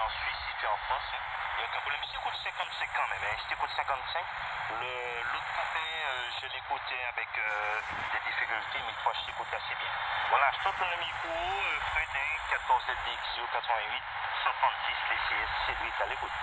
en Suisse, si tu es en France, il n'y a aucun problème. Si tu écoutes 55 quand même, hein. Si tu écoutes 55, l'autre coupé, je l'écoutais avec des difficultés, mais toi, je t'écoute assez bien. Voilà, je tourne le micro, Fred, 14 DXO 88, 136 PCS, Cédric à l'écoute.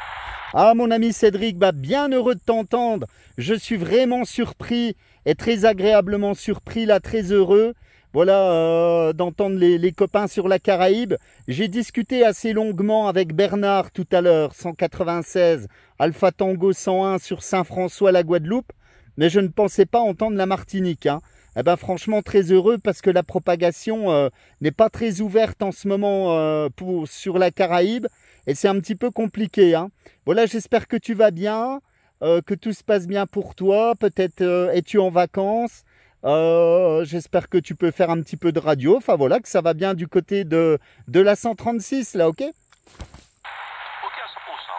Ah, mon ami Cédric, bah, bien heureux de t'entendre. Je suis vraiment surpris et très agréablement surpris, là, très heureux. Voilà, d'entendre les copains sur la Caraïbe. J'ai discuté assez longuement avec Bernard tout à l'heure, 196, Alpha Tango 101 sur Saint-François, la Guadeloupe. Mais je ne pensais pas entendre la Martinique, hein. Eh ben, franchement, très heureux parce que la propagation n'est pas très ouverte en ce moment sur la Caraïbe. Et c'est un petit peu compliqué, hein. Voilà, j'espère que tu vas bien, que tout se passe bien pour toi. Peut-être es-tu en vacances. J'espère que tu peux faire un petit peu de radio. Enfin voilà, que ça va bien du côté de la 136, là, ok? Ok, à 100%,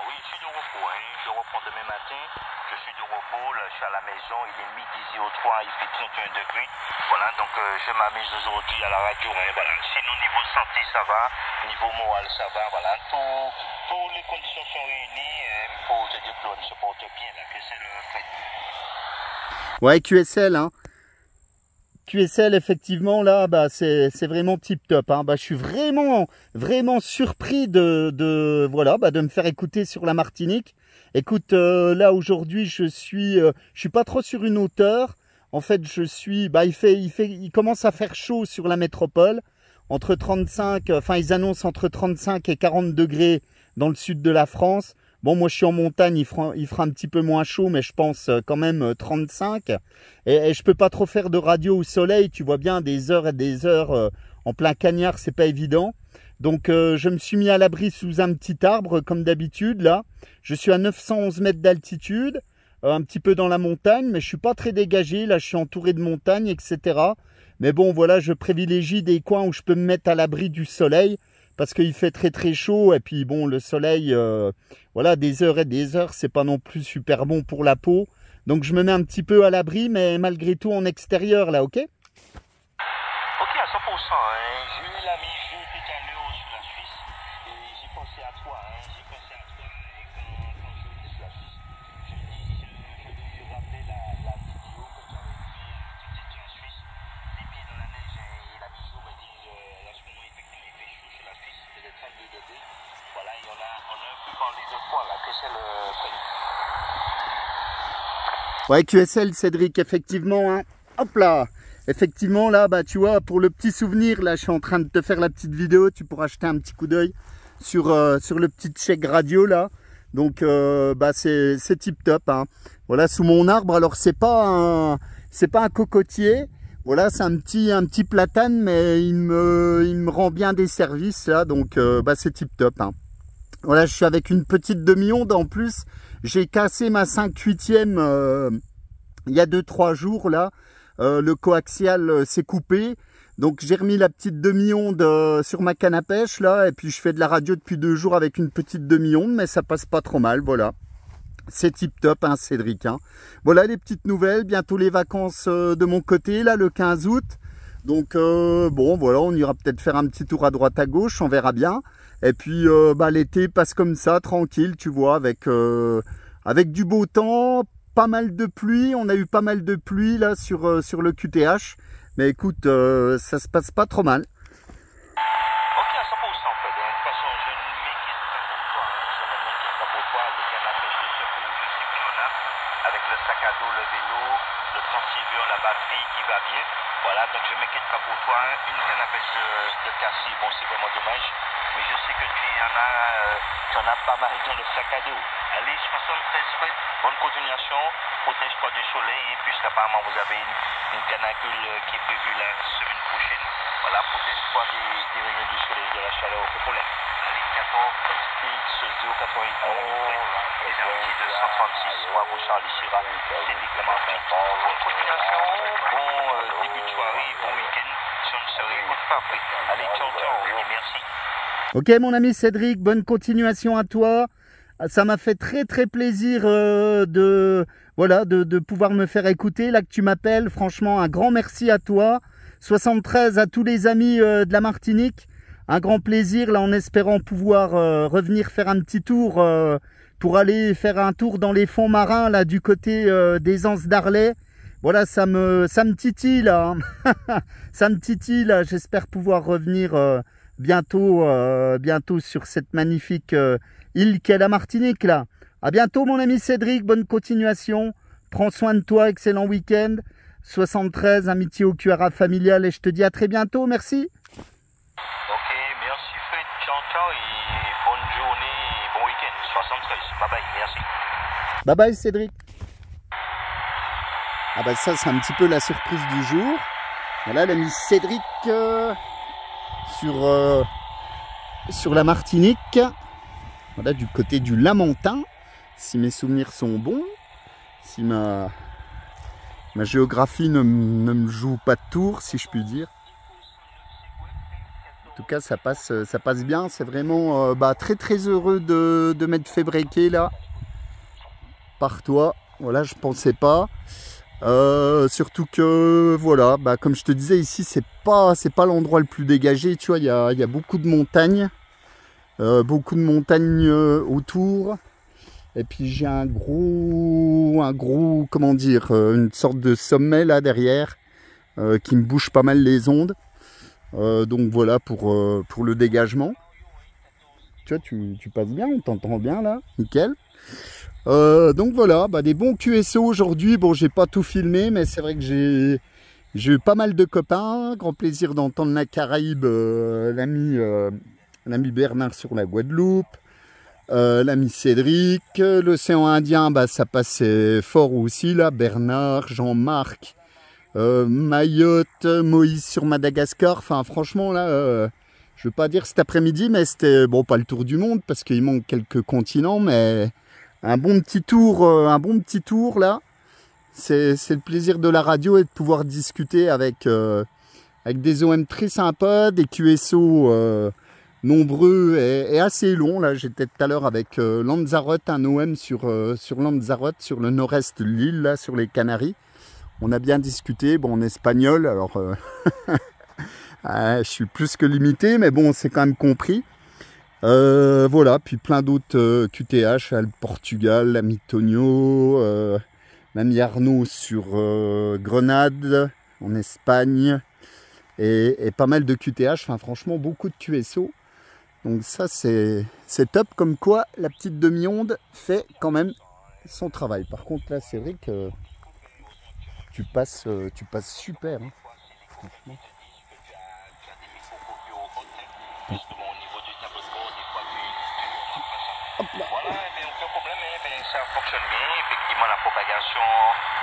oui, je suis de repos, hein. Je reprends demain matin. Je suis de repos, là, je suis à la maison. Il est midi 03, il fait 31 degrés. Voilà, donc je m'amuse aujourd'hui à la radio, hein. Voilà, sinon, niveau santé, ça va. Niveau moral, ça va. Voilà, toutes les conditions sont réunies pour te dire que l'on se porte bien, là, que c'est le fait. Ouais, QSL, hein. QSL, effectivement, là, bah, c'est vraiment tip top, hein. Bah, je suis vraiment surpris voilà, bah, de me faire écouter sur la Martinique. Écoute, là, aujourd'hui, je suis pas trop sur une hauteur. En fait, bah, il commence à faire chaud sur la métropole. Entre 35, enfin, ils annoncent entre 35 et 40 degrés dans le sud de la France. Bon, moi, je suis en montagne, il fera un petit peu moins chaud, mais je pense quand même 35. Et je peux pas trop faire de radio au soleil, tu vois bien, des heures et des heures en plein cagnard, c'est pas évident. Donc, je me suis mis à l'abri sous un petit arbre, comme d'habitude, là. Je suis à 911 mètres d'altitude, un petit peu dans la montagne, mais je suis pas très dégagé. Là, je suis entouré de montagnes, etc. Mais bon, voilà, je privilégie des coins où je peux me mettre à l'abri du soleil, parce qu'il fait très chaud. Et puis, bon, le soleil, voilà, des heures et des heures, c'est pas non plus super bon pour la peau. Donc, je me mets un petit peu à l'abri, mais malgré tout en extérieur, là, ok? Ok, à 100%, hein. J'ai eu l'ami Jules tout à l'heure sur la Suisse et j'ai pensé à toi, hein. J'ai pensé à toi et quand je dis sur la Suisse, je lui rappelais la vidéo que tu avais vue quand tu étais en Suisse, les pieds dans la neige, hein. Et l'ami Jules me dit, là, ce moment, effectivement, il fait chaud sur la Suisse, c'est les 32 degrés. Voilà, et on a un peu parlé de quoi, là, que c'est le truc. Ouais, QSL, Cédric, effectivement, hein. Hop là! Effectivement, là, bah, tu vois, pour le petit souvenir, là, je suis en train de te faire la petite vidéo. Tu pourras jeter un petit coup d'œil sur le petit check radio, là. Donc, bah, c'est tip top, hein. Voilà, sous mon arbre. Alors, c'est pas un cocotier. Voilà, c'est un petit platane, mais il me rend bien des services, là. Donc, bah, c'est tip top, hein. Voilà, je suis avec une petite demi-onde. En plus, j'ai cassé ma 5/8e il y a 2-3 jours, là. Le coaxial s'est coupé. Donc, j'ai remis la petite demi-onde sur ma canne à pêche, là. Et puis, je fais de la radio depuis 2 jours avec une petite demi-onde, mais ça passe pas trop mal, voilà. C'est tip top, hein, Cédric, hein. Voilà les petites nouvelles. Bientôt les vacances de mon côté, là, le 15 août. Donc, bon, voilà, on ira peut-être faire un petit tour à droite, à gauche, on verra bien. Et puis, bah, l'été passe comme ça, tranquille, tu vois, avec du beau temps, pas mal de pluie. On a eu pas mal de pluie, là, sur le QTH. Mais écoute, ça se passe pas trop mal. Ok, à 100%, en fait. De toute façon, je ne m'inquiète pas pour toi, hein. Je ne m'inquiète pas pour toi. Le canne à pêche, le seul que je sais que l'on a, avec le sac à dos, le vélo, le transceiver, la batterie qui va bien. Voilà, donc je ne m'inquiète pas pour toi, hein. Une canne à pêche de cassée, bon, c'est vraiment dommage. Mais je sais que tu en as pas mal dans le sac à dos. Allez, 73 frais, bonne continuation, protège-toi du soleil. Et puis, apparemment, vous avez une canicule qui est prévue la semaine prochaine. Voilà, protège-toi des rayons du soleil, de la chaleur, aucun problème. Allez, 14 SPX 088, les amis de 136, bravo Charlie Syrah, Cédric Clémentin. Bonne continuation, bon début de soirée, bon week-end. Si on ne se réécoute pas après. Allez, ciao, ciao, et merci. Ok, mon ami Cédric, bonne continuation à toi. Ça m'a fait très plaisir voilà, de pouvoir me faire écouter, là que tu m'appelles. Franchement, un grand merci à toi. 73 à tous les amis de la Martinique. un grand plaisir là, en espérant pouvoir revenir faire un petit tour pour aller faire un tour dans les fonds marins là du côté des Anses d'Arlet. Voilà, ça me titille là. Ça me titille là. J'espère pouvoir revenir bientôt sur cette magnifique île qu'est la Martinique là. À bientôt mon ami Cédric, bonne continuation. Prends soin de toi, excellent week-end. 73, amitié au QRA familial et je te dis à très bientôt, merci. Ok, merci Fred, ciao ciao et bonne journée et bon week-end. 73, bye bye, merci. Bye bye Cédric. Ah bah ça c'est un petit peu la surprise du jour. Voilà l'ami Cédric sur la Martinique. Voilà du côté du Lamentin, si mes souvenirs sont bons. Si ma géographie ne me joue pas de tour, si je puis dire. En tout cas, ça passe bien. C'est vraiment très très heureux de m'être fait breaker là. Par toi. Voilà, je pensais pas. Surtout que, voilà, comme je te disais, ici, c'est pas l'endroit le plus dégagé. Tu vois, il y a beaucoup de montagnes. Beaucoup de montagnes autour. Et puis j'ai un gros, comment dire, une sorte de sommet là derrière qui me bouge pas mal les ondes. Donc voilà pour le dégagement. Tu vois, tu passes bien, on t'entend bien là, nickel. Donc voilà, des bons QSO aujourd'hui. Bon, j'ai pas tout filmé, mais c'est vrai que j'ai eu pas mal de copains. Grand plaisir d'entendre la Caraïbe, l'ami Bernard sur la Guadeloupe. L'ami Cédric, l'océan Indien, ça passait fort aussi là, Bernard, Jean-Marc, Mayotte, Moïse sur Madagascar, enfin franchement là, je veux pas dire cet après-midi, mais c'était, bon pas le tour du monde parce qu'il manque quelques continents, mais un bon petit tour là, c'est le plaisir de la radio et de pouvoir discuter avec des OM très sympas, des QSO nombreux et assez longs. Là, j'étais tout à l'heure avec Lanzarote, un OM sur Lanzarote, sur le nord-est de l'île, là, sur les Canaries. On a bien discuté, bon, en espagnol, alors je suis plus que limité, mais bon, c'est quand même compris. Voilà, puis plein d'autres QTH, le Portugal, l'ami Tonio, l'ami Arnaud sur Grenade, en Espagne, et pas mal de QTH, enfin franchement, beaucoup de QSO. Donc ça c'est top, comme quoi la petite demi-onde fait quand même son travail. Par contre là c'est vrai que tu passes super hein, franchement. Hop là. Voilà, aucun problème, ça fonctionne bien. Effectivement, la propagation,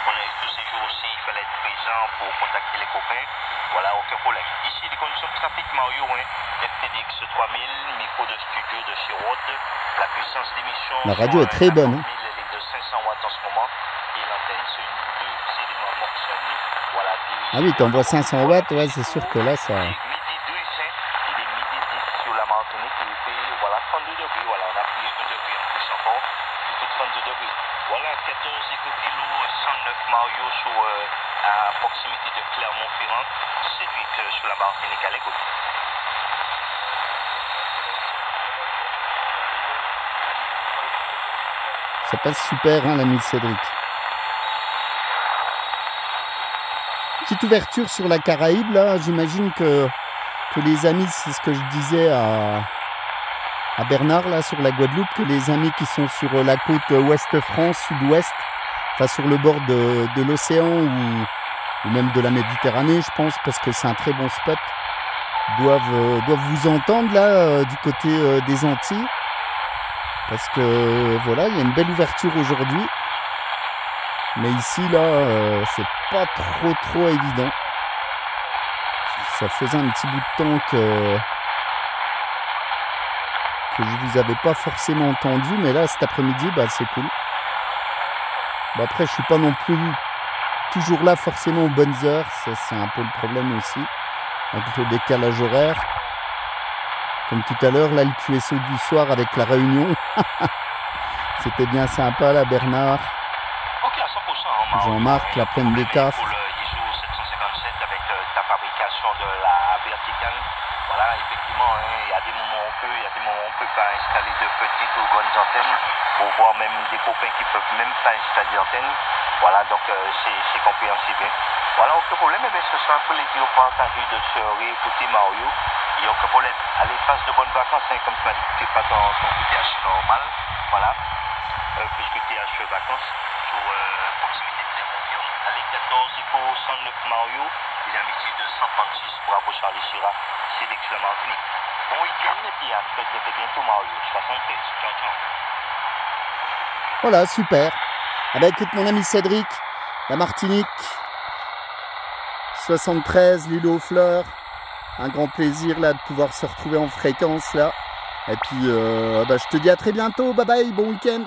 on a eu tous ces jours aussi, il fallait être présent pour contacter les copains. Voilà, aucun problème. Ici, les conditions de trafic Mario, FTDX 3000, micro de studio de chez Rode. La puissance d'émission. La radio est très bonne. Hein. Elle est de 500 watts en ce moment. Et l'antenne, c'est une 2 éléments Morrison. Voilà, ah oui, t'envoies 500 watts, ouais, c'est sûr que là, ça... Midi 2, il est midi 10 sur la Martinique. Il fait, voilà, 32 degrés. Voilà, on a pris 1 degré en plus encore. Il fait 32 degrés. Voilà, 14 éco-kilos, 109 Mario à proximité de Clermont-Ferrand. Cédric sur la Martinique à l'écoute. Ça passe super, hein, l'ami Cédric. Petite ouverture sur la Caraïbe, là, j'imagine que les amis, c'est ce que je disais à Bernard, là, sur la Guadeloupe, que les amis qui sont sur la côte ouest France, sud-ouest, enfin sur le bord de l'océan ou même de la Méditerranée, je pense, parce que c'est un très bon spot, doivent vous entendre, là, du côté des Antilles. Parce que voilà, il y a une belle ouverture aujourd'hui. Mais ici, là, c'est pas trop évident. Ça faisait un petit bout de temps que je vous avais pas forcément entendu. Mais là, cet après-midi, c'est cool. Après, je suis pas non plus toujours là forcément aux bonnes heures. Ça, c'est un peu le problème aussi. Avec le décalage horaire. Comme tout à l'heure, là, le QSO du soir avec la réunion. C'était bien sympa, là, Bernard. Ok, à 100%. Jean-Marc, la plaine des CAF. Pour le ISO 757 avec ta fabrication de la verticale. Voilà, effectivement, installer de petites ou grandes antennes, ou voir même des copains qui peuvent même pas installer d'antennes. Voilà, donc c'est compréhensible. Voilà, aucun problème, mais ce sera un plaisir de partager de se réécouter Mario. Il n'y a aucun problème. Allez, passe de bonnes vacances, hein, comme tu m'as dit que tu n'es pas ton VTH normal. Voilà, puisque tu es à vacances, sur proximité de Clermont-Ferrand. Allez, 14 pour 109 Mario, les amitiés de 136 pour Bravo Charlie Chira, sélection Martinique. Bon week-end et puis à bientôt Mario, 73. Ciao, ciao. Voilà, super. Ah bah écoute mon ami Cédric, la Martinique, 73, l'île aux fleurs. Un grand plaisir là de pouvoir se retrouver en fréquence là. Et puis bah, je te dis à très bientôt, bye bye, bon week-end.